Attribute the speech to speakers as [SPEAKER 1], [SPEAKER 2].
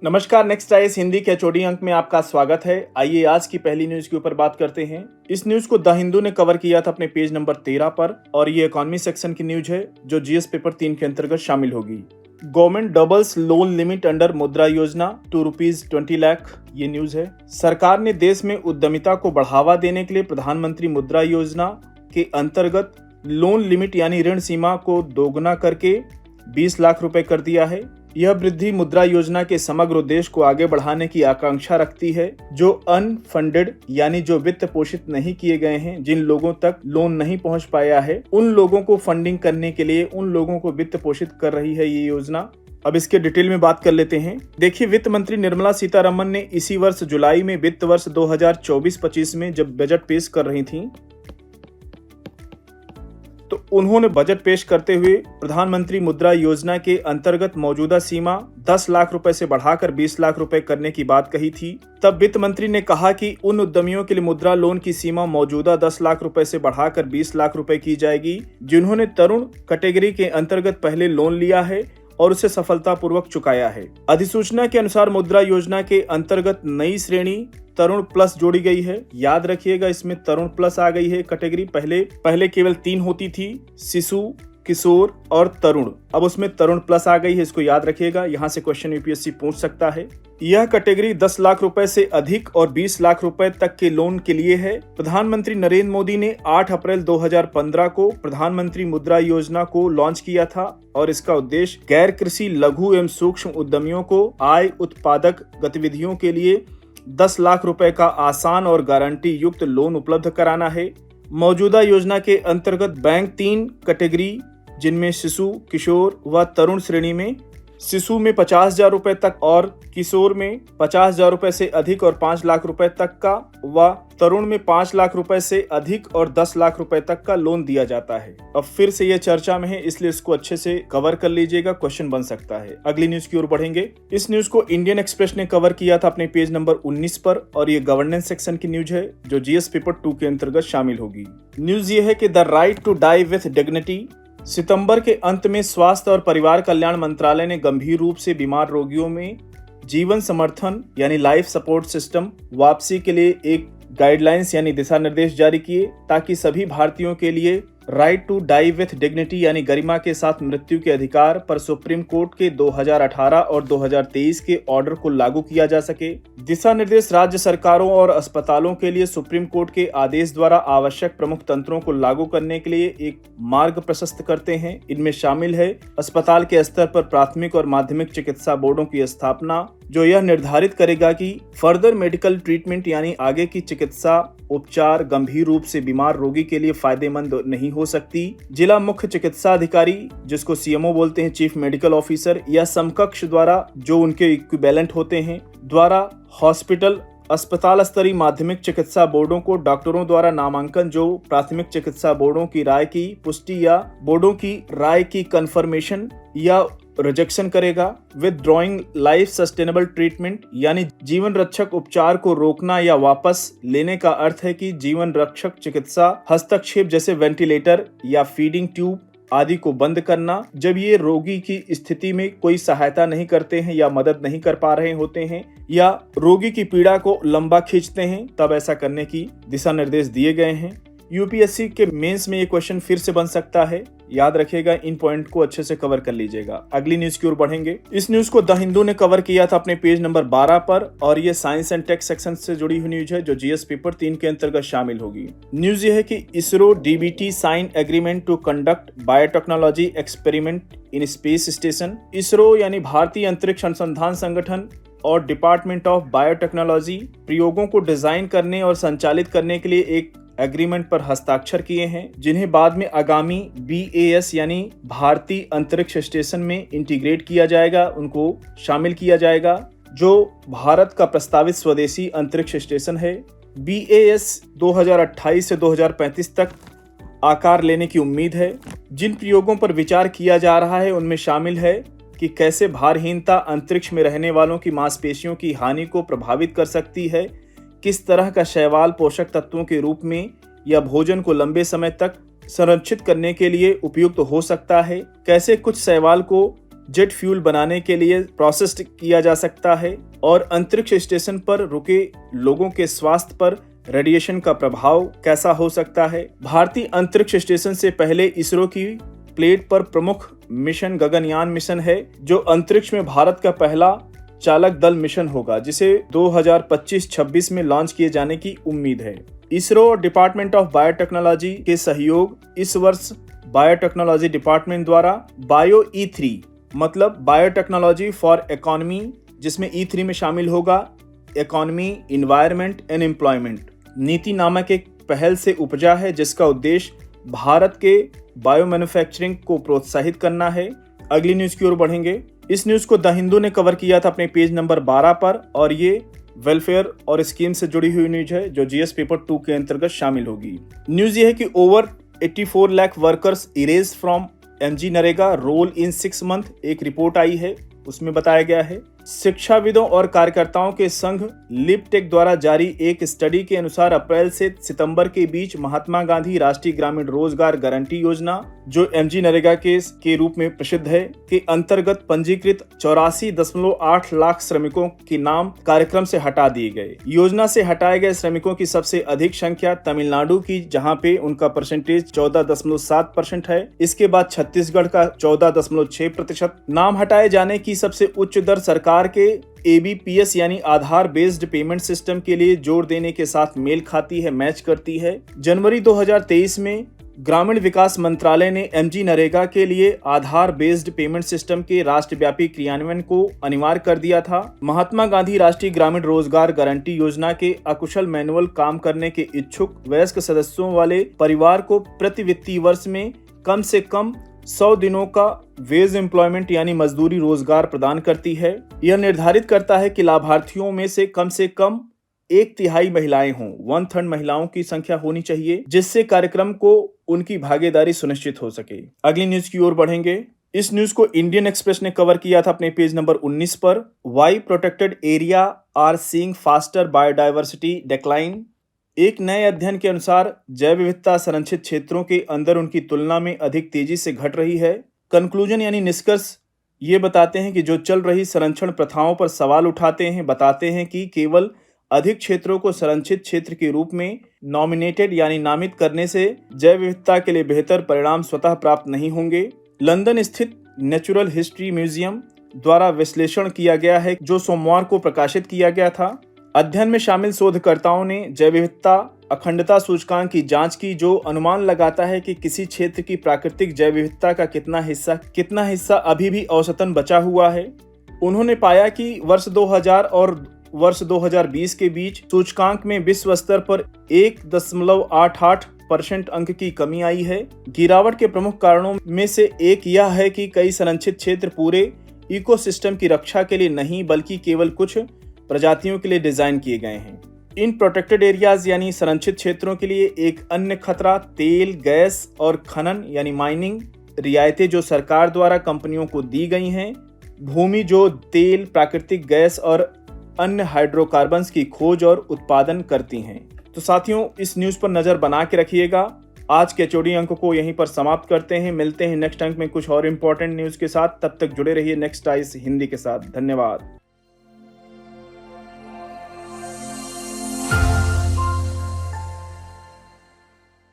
[SPEAKER 1] नमस्कार, next IAS Hindi के HOD अंक में आपका स्वागत है। आइए आज की पहली न्यूज के ऊपर बात करते हैं। इस न्यूज को द हिंदू ने कवर किया था अपने पेज नंबर 13 पर और ये इकोनॉमी सेक्शन की न्यूज है जो जीएस पेपर 3 के अंतर्गत शामिल होगी। Government doubles loan limit under मुद्रा योजना टू ₹20 लाख, ये न्यूज है। सरकार ने देश में उद्यमिता को बढ़ावा देने के लिए प्रधानमंत्री मुद्रा योजना के अंतर्गत लोन लिमिट यानी ऋण सीमा को दोगुना करके 20 लाख रुपए कर दिया है। यह वृद्धि मुद्रा योजना के समग्र उद्देश्य को आगे बढ़ाने की आकांक्षा रखती है जो अनफंडेड यानी जो वित्त पोषित नहीं किए गए हैं, जिन लोगों तक लोन नहीं पहुंच पाया है, उन लोगों को फंडिंग करने के लिए उन लोगों को वित्त पोषित कर रही है ये योजना। अब इसके डिटेल में बात कर लेते हैं। देखिए, वित्त मंत्री निर्मला सीतारमण ने इसी वर्ष जुलाई में वित्त वर्ष 2024-25 में जब बजट पेश कर रही थी तो उन्होंने बजट पेश करते हुए प्रधानमंत्री मुद्रा योजना के अंतर्गत मौजूदा सीमा 10 लाख रुपए से बढ़ाकर 20 लाख रुपए करने की बात कही थी। तब वित्त मंत्री ने कहा कि उन उद्यमियों के लिए मुद्रा लोन की सीमा मौजूदा 10 लाख रुपए से बढ़ाकर 20 लाख रुपए की जाएगी जिन्होंने तरुण कैटेगरी के अंतर्गत पहले लोन लिया है और उसे सफलतापूर्वक चुकाया है। अधिसूचना के अनुसार मुद्रा योजना के अंतर्गत नई श्रेणी तरुण प्लस जोड़ी गई है। याद रखिएगा, इसमें तरुण प्लस आ गई है कैटेगरी। पहले केवल 3 होती थी, शिशु, किशोर और तरुण। अब उसमें तरुण प्लस आ गई है, इसको याद रखिएगा। यहाँ से क्वेश्चन यूपीएससी पूछ सकता है। यह कैटेगरी 10 लाख रुपए से अधिक और 20 लाख रुपए तक के लोन के लिए है। प्रधानमंत्री नरेंद्र मोदी ने 8 अप्रैल 2015 को प्रधानमंत्री मुद्रा योजना को लॉन्च किया था और इसका उद्देश्य गैर कृषि लघु एवं सूक्ष्म उद्यमियों को आय उत्पादक गतिविधियों के लिए 10 लाख रुपए का आसान और गारंटी युक्त लोन उपलब्ध कराना है। मौजूदा योजना के अंतर्गत बैंक 3 कैटेगरी जिनमें शिशु, किशोर व तरुण श्रेणी में शिशु में 50,000 रुपए तक और किशोर में 50,000 रुपए से अधिक और 5 लाख रुपए तक का व तरुण में 5 लाख रुपए से अधिक और 10 लाख रुपए तक का लोन दिया जाता है। अब फिर से यह चर्चा में है, इसलिए इसको अच्छे से कवर कर लीजिएगा, क्वेश्चन बन सकता है। अगली न्यूज की ओर बढ़ेंगे। इस न्यूज को इंडियन एक्सप्रेस ने कवर किया था अपने पेज नंबर 19 पर और ये गवर्नेंस सेक्शन की न्यूज है जो जीएस पेपर 2 के अंतर्गत शामिल होगी। न्यूज ये है कि the right to die with dignity. सितंबर के अंत में स्वास्थ्य और परिवार कल्याण मंत्रालय ने गंभीर रूप से बीमार रोगियों में जीवन समर्थन यानी लाइफ सपोर्ट सिस्टम वापसी के लिए एक गाइडलाइंस यानी दिशा निर्देश जारी किए ताकि सभी भारतीयों के लिए right to die with dignity यानी गरिमा के साथ मृत्यु के अधिकार पर सुप्रीम कोर्ट के 2018 और 2023 के ऑर्डर को लागू किया जा सके। दिशा निर्देश राज्य सरकारों और अस्पतालों के लिए सुप्रीम कोर्ट के आदेश द्वारा आवश्यक प्रमुख तंत्रों को लागू करने के लिए एक मार्ग प्रशस्त करते हैं। इनमें शामिल है अस्पताल के स्तर पर प्राथमिक और माध्यमिक चिकित्सा बोर्डों की स्थापना जो यह निर्धारित करेगा कि फर्दर मेडिकल ट्रीटमेंट यानी आगे की चिकित्सा उपचार गंभीर रूप से बीमार रोगी के लिए फायदेमंद नहीं हो सकती। जिला मुख्य चिकित्सा अधिकारी जिसको सीएमओ बोलते हैं, चीफ मेडिकल ऑफिसर या समकक्ष द्वारा जो उनके इक्विवेलेंट होते हैं द्वारा हॉस्पिटल अस्पताल स्तरीय माध्यमिक चिकित्सा बोर्डों को डॉक्टरों द्वारा नामांकन जो प्राथमिक चिकित्सा बोर्डों की राय की पुष्टि या बोर्डों की राय की कंफर्मेशन या रिजेक्शन करेगा। विथड्रॉइंग लाइफ सस्टेनेबल ट्रीटमेंट यानी जीवन रक्षक उपचार को रोकना या वापस लेने का अर्थ है कि जीवन रक्षक चिकित्सा हस्तक्षेप जैसे वेंटिलेटर या फीडिंग ट्यूब आदि को बंद करना जब ये रोगी की स्थिति में कोई सहायता नहीं करते हैं या मदद नहीं कर पा रहे होते हैं या रोगी की पीड़ा को लंबा खींचते हैं, तब ऐसा करने की दिशा निर्देश दिए गए हैं। यूपीएससी के मेंस में ये क्वेश्चन फिर से बन सकता है, याद रखिएगा, इन पॉइंट को अच्छे से कवर कर लीजिएगा। अगली न्यूज की ओर बढ़ेंगे। इस न्यूज को द हिंदू ने कवर किया था अपने पेज नंबर 12 पर और ये साइंस एंड टेक सेक्शन से जुड़ी हुई न्यूज है जो जीएस पेपर 3 के अंतर्गत शामिल होगी। न्यूज ये है कि ISRO DBT sign agreement to conduct biotechnology experiment in space station. ISRO यानी भारतीय अंतरिक्ष अनुसंधान संगठन और डिपार्टमेंट ऑफ बायोटेक्नोलॉजी प्रयोगों को डिजाइन करने और संचालित करने के लिए एक एग्रीमेंट पर हस्ताक्षर किए हैं जिन्हें बाद में आगामी BAS यानी भारतीय अंतरिक्ष स्टेशन में इंटीग्रेट किया जाएगा, उनको शामिल किया जाएगा जो भारत का प्रस्तावित स्वदेशी अंतरिक्ष स्टेशन है। BAS 2028 से 2035 तक आकार लेने की उम्मीद है। जिन प्रयोगों पर विचार किया जा रहा है उनमें शामिल है कि कैसे भारहीनता अंतरिक्ष में रहने वालों की मांसपेशियों की हानि को प्रभावित कर सकती है, किस तरह का शैवाल पोषक तत्वों के रूप में या भोजन को लंबे समय तक संरक्षित करने के लिए उपयुक्त हो सकता है, कैसे कुछ शैवाल को जेट फ्यूल बनाने के लिए प्रोसेस्ड किया जा सकता है और अंतरिक्ष स्टेशन पर रुके लोगों के स्वास्थ्य पर रेडिएशन का प्रभाव कैसा हो सकता है। भारतीय अंतरिक्ष स्टेशन से पहले इसरो की प्लेट पर प्रमुख मिशन गगनयान मिशन है, जो अंतरिक्ष में भारत का पहला चालक दल मिशन होगा, जिसे 2025-26 में लॉन्च किए जाने की उम्मीद है। इसरो और डिपार्टमेंट ऑफ बायोटेक्नोलॉजी के सहयोग इस वर्ष बायोटेक्नोलॉजी डिपार्टमेंट द्वारा बायो E3 मतलब बायोटेक्नोलॉजी फॉर इकोनॉमी, जिसमें E3 में शामिल होगा इकोनॉमी, इन्वायरमेंट एंड एम्प्लॉयमेंट नीति नामक एक पहल से उपजा है, जिसका उद्देश्य भारत के बायो मैन्युफैक्चरिंग को प्रोत्साहित करना है। अगली न्यूज की ओर बढ़ेंगे। इस न्यूज को द हिंदू ने कवर किया था अपने पेज नंबर 12 पर और ये वेलफेयर और स्कीम से जुड़ी हुई न्यूज है, जो जीएस पेपर 2 के अंतर्गत शामिल होगी। न्यूज ये है कि over 84 lakh workers erase from MG NREGA roll in 6 month, एक रिपोर्ट आई है, उसमें बताया गया है। शिक्षाविदों और कार्यकर्ताओं के संघ लिपटेक द्वारा जारी एक स्टडी के अनुसार अप्रैल से सितंबर के बीच महात्मा गांधी राष्ट्रीय ग्रामीण रोजगार गारंटी योजना, जो एमजी नरेगा के रूप में प्रसिद्ध है, के अंतर्गत पंजीकृत 84.8 लाख श्रमिकों के नाम कार्यक्रम से हटा दिए गए। योजना से हटाए गए श्रमिकों की सबसे अधिक संख्या तमिलनाडु की, जहां पे उनका परसेंटेज 14.7% है। इसके बाद छत्तीसगढ़ का 14.6%। नाम हटाए जाने की सबसे उच्च दर सरकार के ABPS यानी आधार बेस्ड पेमेंट सिस्टम के लिए जोर देने के साथ मेल खाती है, मैच करती है। जनवरी 2023 में ग्रामीण विकास मंत्रालय ने एमजी नरेगा के लिए आधार बेस्ड पेमेंट सिस्टम के राष्ट्रव्यापी क्रियान्वयन को अनिवार्य कर दिया था। महात्मा गांधी राष्ट्रीय ग्रामीण रोजगार गारंटी योजना के अकुशल मैनुअल काम करने के इच्छुक वयस्क सदस्यों वाले परिवार को प्रति वित्तीय वर्ष में कम से कम 100 दिनों का वेज एम्प्लॉयमेंट यानी मजदूरी रोजगार प्रदान करती है। यह निर्धारित करता है कि लाभार्थियों में से कम 1/3 महिलाएं हों, 1/3 महिलाओं की संख्या होनी चाहिए, जिससे कार्यक्रम को उनकी भागीदारी सुनिश्चित हो सके। अगली न्यूज की ओर बढ़ेंगे। इस न्यूज को इंडियन एक्सप्रेस ने कवर किया था अपने पेज नंबर 19 पर। Why protected area are seeing faster biodiversity decline. एक नए अध्ययन के अनुसार जैव विविधता संरक्षित क्षेत्रों के अंदर उनकी तुलना में अधिक तेजी से घट रही है। कंक्लूजन यानी निष्कर्ष ये बताते हैं कि जो चल रही संरक्षण प्रथाओं पर सवाल उठाते हैं, बताते हैं कि केवल अधिक क्षेत्रों को संरक्षित क्षेत्र के रूप में नॉमिनेटेड यानी नामित करने से जैव विविधता के लिए बेहतर परिणाम स्वतः प्राप्त नहीं होंगे। लंदन स्थित नेचुरल हिस्ट्री म्यूजियम द्वारा विश्लेषण किया गया है, जो सोमवार को प्रकाशित किया गया था। अध्ययन में शामिल शोधकर्ताओं ने जैव विविधता अखंडता सूचकांक की जांच की, जो अनुमान लगाता है कि किसी क्षेत्र की प्राकृतिक जैव विविधता का कितना हिस्सा अभी भी औसतन बचा हुआ है। उन्होंने पाया कि वर्ष 2000 और वर्ष 2020 के बीच सूचकांक में विश्व स्तर पर 1.88% अंक की कमी आई है। गिरावट के प्रमुख कारणों में से एक यह है कि कई संरक्षित क्षेत्र पूरे इकोसिस्टम की रक्षा के लिए नहीं, बल्कि केवल कुछ प्रजातियों के लिए डिजाइन किए गए हैं। इन प्रोटेक्टेड एरियाज यानी संरक्षित क्षेत्रों के लिए एक अन्य खतरा तेल, गैस और खनन यानी माइनिंग रियायतें जो सरकार द्वारा कंपनियों को दी गई हैं। भूमि जो तेल, प्राकृतिक गैस और अन्य हाइड्रोकार्बन्स की खोज और उत्पादन करती हैं। तो साथियों, इस न्यूज पर नजर बना के रखिएगा। आज के HOD अंक को यहीं पर समाप्त करते हैं। मिलते हैं नेक्स्ट अंक में कुछ और इंपॉर्टेंट न्यूज के साथ। तब तक जुड़े रहिए नेक्स्ट आइस हिंदी के साथ। धन्यवाद।